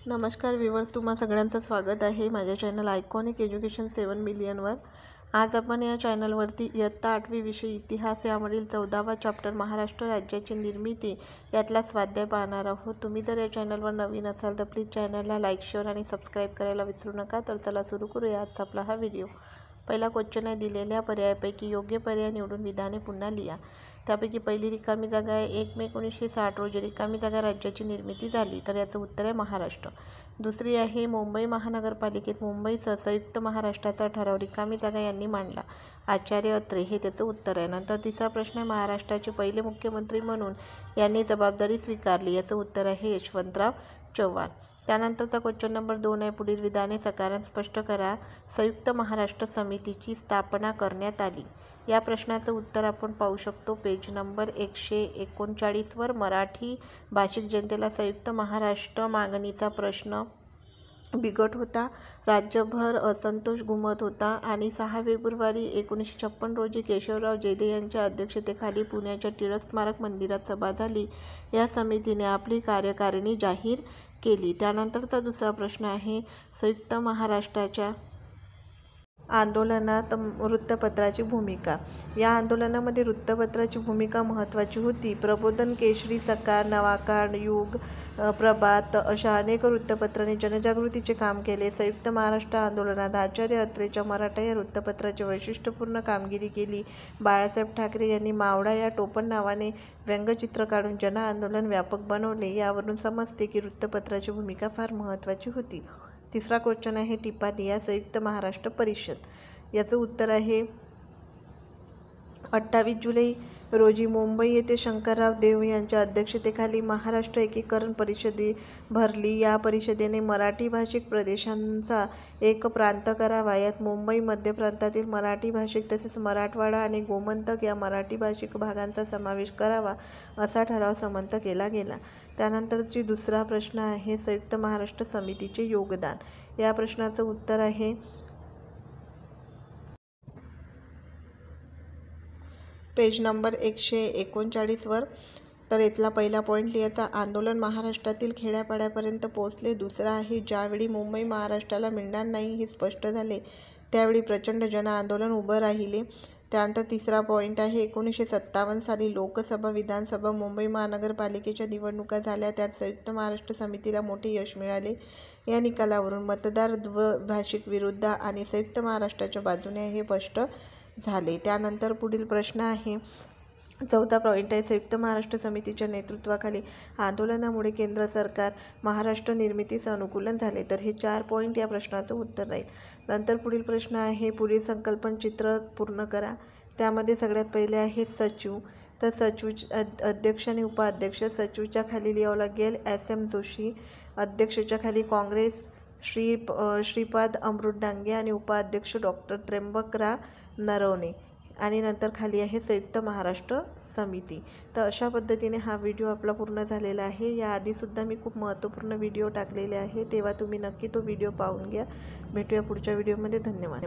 नमस्कार व्ह्यूअर्स, तुम्हा सगळ्यांचं स्वागत आहे माझ्या चॅनल आयकॉनिक एज्युकेशन 7 मिलियनवर। आज आपण या चॅनलवरती इयत्ता 8वी विषय इतिहास यामधील 14वा चॅप्टर महाराष्ट्र राज्याची निर्मिती यातला स्वाध्याय पाहणार आहोत। तुम्ही जर या चॅनलवर नवीन असाल तर प्लीज चॅनलला लाईक, शेअर आणि सबस्क्राईब करायला विसरू नका। तर चला सुरू करूया आजचा आपला हा व्हिडिओ। पहिला क्वेश्चन आहे, दिलेल्या पर्यायापैकी योग्य पर्याय निवडून विधाने पुन्हा लिहा। त्यापैकी पहिली रिकामी जागा आहे 1 मे 1960 रोजी रिकामी जागा राज्याची निर्मिती झाली, तर याचं उत्तर आहे महाराष्ट्र। दुसरी आहे, मुंबई महानगरपालिकेत मुंबईसह संयुक्त महाराष्ट्राचा ठराव रिकामी जागा यांनी मांडला, आचार्य अत्रे, हे त्याचं उत्तर आहे। नंतर तिसरा प्रश्न आहे, महाराष्ट्राचे पहिले मुख्यमंत्री म्हणून यांनी जबाबदारी स्वीकारली, याचं उत्तर आहे यशवंतराव चव्हाण। त्यानंतरचा क्वेश्चन नंबर 2 आहे, पुढील विधाने सकारान स्पष्ट करा। संयुक्त महाराष्ट्र समितीची स्थापना करण्यात आली, या प्रश्नाचं उत्तर आपण पाहू शकतो पेज नंबर 139वर। मराठी भाषिक जनतेला संयुक्त महाराष्ट्र मागणीचा प्रश्न बिकट होता, राज्यभर असंतोष घुमत होता आणि 6 फेब्रुवारी 1956 रोजी केशवराव जेधे यांच्या अध्यक्षतेखाली पुण्याच्या टिळक स्मारक मंदिरात सभा झाली। या समितीने आपली कार्यकारिणी जाहीर केली। त्यानंतरचा दुसरा प्रश्न आहे, संयुक्त महाराष्ट्राच्या आंदोलनात वृत्तपत्राची भूमिका। या आंदोलनामध्ये वृत्तपत्राची भूमिका महत्त्वाची होती। प्रबोधन, केसरी, सकाळ, नवाकाळ, युग, प्रभात अशा अनेक वृत्तपत्रांनी जनजागृतीचे काम केले। संयुक्त महाराष्ट्र आंदोलनात आचार्य अत्रेच्या मराठा या वृत्तपत्राची वैशिष्ट्यपूर्ण कामगिरी केली। बाळासाहेब ठाकरे यांनी मावळा या टोपण नावाने व्यंगचित्र काढून जन आंदोलन व्यापक बनवले। यावरून समजते की वृत्तपत्राची भूमिका फार महत्त्वाची होती। तिसरा क्वेश्चन आहे, टिपा लिहा। संयुक्त महाराष्ट्र परिषद, याचं उत्तर आहे 28 जुलै रोजी मुंबई येथे शंकरराव देव यांच्या अध्यक्षतेखाली महाराष्ट्र एकीकरण परिषद भरली। या परिषदेने मराठी भाषिक प्रदेशांचा एक प्रांत करावा, यात मुंबई मध्य प्रांतातील मराठी भाषिक तसेच मराठवाडा आणि गोमंतक या मराठी भाषिक भागांचा समावेश करावा, असा ठराव संमत केला गेला। त्यानंतरची दुसरा प्रश्न आहे, संयुक्त महाराष्ट्र समितीचे योगदान। या प्रश्नाचं उत्तर आहे पेज नंबर 139वर। तर इथला पहिला पॉईंट लिहायचा, आंदोलन महाराष्ट्रातील खेड्यापाड्यापर्यंत पोहोचले। दुसरा आहे, ज्यावेळी मुंबई महाराष्ट्राला मिळणार नाही हे स्पष्ट झाले, त्यावेळी प्रचंड जन आंदोलन उभं राहिले। त्यानंतर तिसरा पॉईंट आहे, 1957 साली लोकसभा, विधानसभा, मुंबई महानगरपालिकेच्या निवडणुका झाल्या, त्यात संयुक्त महाराष्ट्र समितीला मोठे यश मिळाले। या निकालावरून मतदार द्विभाषिक विरुद्ध आणि संयुक्त महाराष्ट्राच्या बाजूने हे स्पष्ट झाले। त्यानंतर पुढील प्रश्न आहे, चौथा पॉईंट आहे, संयुक्त महाराष्ट्र समितीच्या नेतृत्वाखाली आंदोलनामुळे केंद्र सरकार महाराष्ट्र निर्मितीस अनुकूलन झाले, तर हे 4 पॉईंट या प्रश्नाचं उत्तर राहील। नंतर पुढील प्रश्न आहे, पुढील संकल्पन चित्र पूर्ण करा। त्यामध्ये सगळ्यात पहिले आहे सचिव, तर सचिव अध्यक्ष आणि उपाध्यक्ष। सचिवच्या खाली लिहावं लागेल SM जोशी, अध्यक्षच्या खाली काँग्रेस श्रीपाद अमृत डांगे आणि उपाध्यक्ष डॉक्टर त्र्यंबकराव नरवणे, आणि नंतर खाली आहे संयुक्त महाराष्ट्र समिती। तर अशा पद्धतीने हा व्हिडिओ आपला पूर्ण झालेला आहे। याआधीसुद्धा मी खूप महत्त्वपूर्ण व्हिडिओ टाकलेले आहे, तेव्हा तुम्ही नक्की तो व्हिडिओ पाहून घ्या। भेटूया पुढच्या व्हिडिओमध्ये। धन्यवाद।